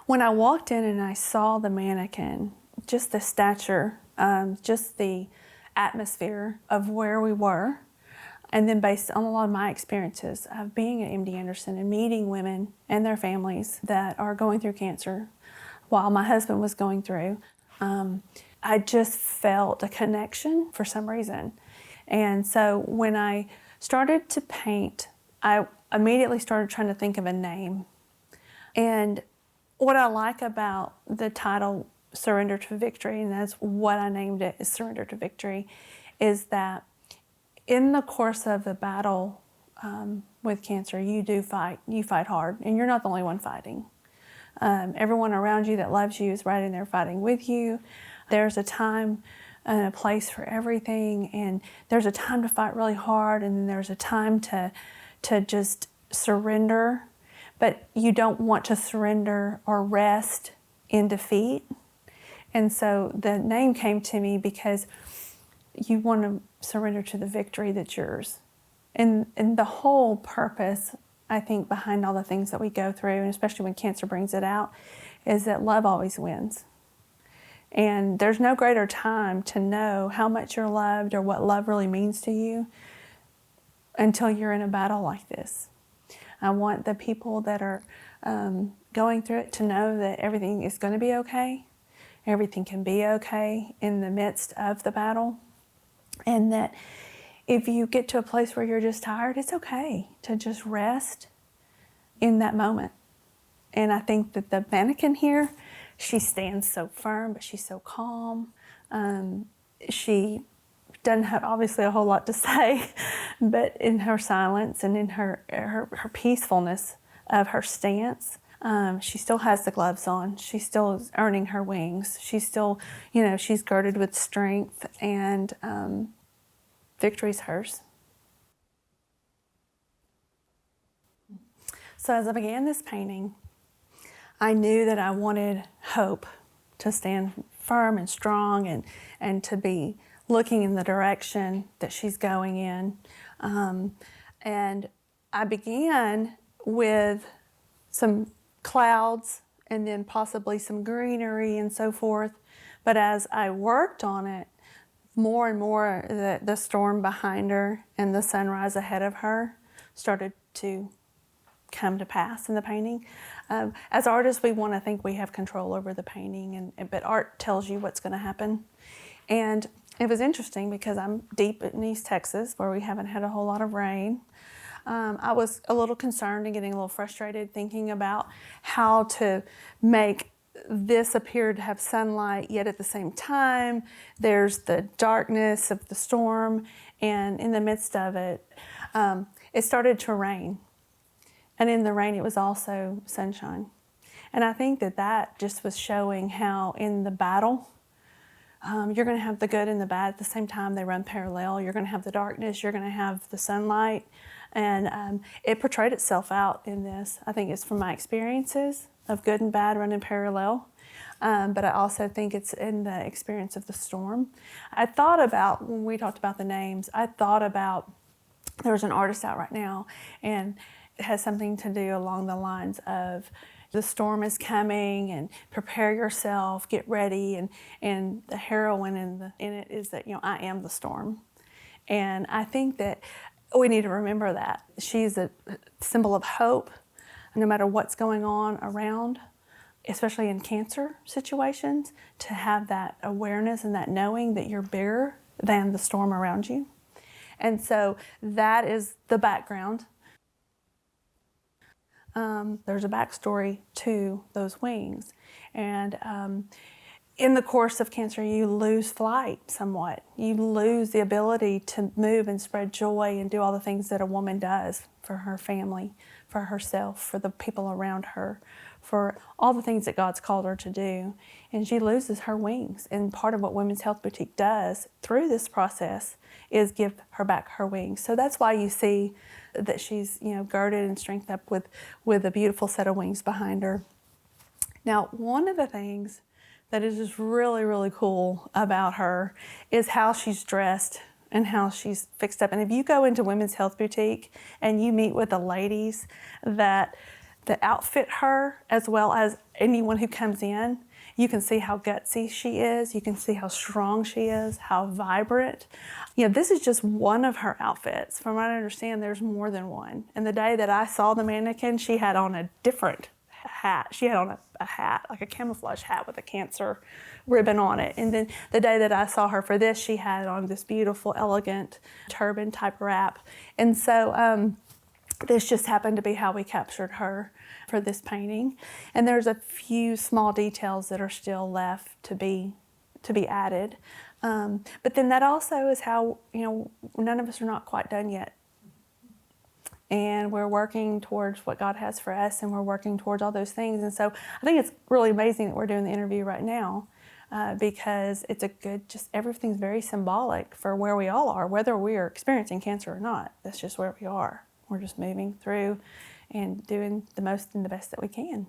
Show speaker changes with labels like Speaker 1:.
Speaker 1: When I walked in and I saw the mannequin, just the stature, just the atmosphere of where we were, and then based on a lot of my experiences of being at MD Anderson and meeting women and their families that are going through cancer while my husband was going through, I just felt a connection for some reason. And so when I started to paint, I immediately started trying to think of a name. And what I like about the title Surrender to Victory, and that's what I named it, is Surrender to Victory, is that in the course of the battle with cancer, you fight hard, and you're not the only one fighting. Everyone around you that loves you is right in there fighting with you. There's a time and a place for everything, and there's a time to fight really hard, and then there's a time to just surrender, but you don't want to surrender or rest in defeat. And so the name came to me because you want to surrender to the victory that's yours. And the whole purpose, I think, behind all the things that we go through, and especially when cancer brings it out, is that love always wins. And there's no greater time to know how much you're loved or what love really means to you until you're in a battle like this. I want the people that are going through it to know that everything is going to be okay. Everything can be okay in the midst of the battle. And that if you get to a place where you're just tired, it's okay to just rest in that moment. And I think that the mannequin here, she stands so firm, but she's so calm. She doesn't have obviously a whole lot to say, but in her silence and in her peacefulness of her stance, she still has the gloves on. She still is earning her wings. She's still, she's girded with strength, and victory's hers. So as I began this painting, I knew that I wanted hope to stand firm and strong and to be looking in the direction that she's going in. And I began with some clouds and then possibly some greenery and so forth. But as I worked on it, more and more the storm behind her and the sunrise ahead of her started to come to pass in the painting. As artists, we want to think we have control over the painting, but art tells you what's going to happen. And it was interesting because I'm deep in East Texas where we haven't had a whole lot of rain. I was a little concerned and getting a little frustrated thinking about how to make this appear to have sunlight, yet at the same time there's the darkness of the storm, and in the midst of it, it started to rain. And in the rain, it was also sunshine. And I think that just was showing how in the battle, you're going to have the good and the bad at the same time. They run parallel. You're going to have the darkness. You're going to have the sunlight. And it portrayed itself out in this. I think it's from my experiences of good and bad running parallel. But I also think it's in the experience of the storm. I thought about, when we talked about the names, there's an artist out right now, and it has something to do along the lines of the storm is coming and prepare yourself, get ready, and the heroine in it is that, I am the storm. And I think that we need to remember that. She's a symbol of hope, no matter what's going on around, especially in cancer situations, to have that awareness and that knowing that you're bigger than the storm around you. And so that is the background. There's a backstory to those wings. And in the course of cancer, you lose flight somewhat. You lose the ability to move and spread joy and do all the things that a woman does for her family, for herself, for the people around her, for all the things that God's called her to do. And she loses her wings. And part of what Women's Health Boutique does through this process is give her back her wings. So that's why you see that she's, girded and strengthened up with a beautiful set of wings behind her. Now, one of the things that is just really, really cool about her is how she's dressed and how she's fixed up. And if you go into Women's Health Boutique and you meet with the ladies that that outfit her, as well as anyone who comes in. You can see how gutsy she is. You can see how strong she is, how vibrant. This is just one of her outfits. From what I understand, there's more than one. And the day that I saw the mannequin, she had on a different hat. She had on a hat, like a camouflage hat with a cancer ribbon on it. And then the day that I saw her for this, she had on this beautiful, elegant turban type wrap. And so this just happened to be how we captured her for this painting. And there's a few small details that are still left to be added. But then that also is how, none of us are not quite done yet. And we're working towards what God has for us, and we're working towards all those things. And so I think it's really amazing that we're doing the interview right now, because it's just everything's very symbolic for where we all are, whether we are experiencing cancer or not. That's just where we are. We're just moving through and doing the most and the best that we can.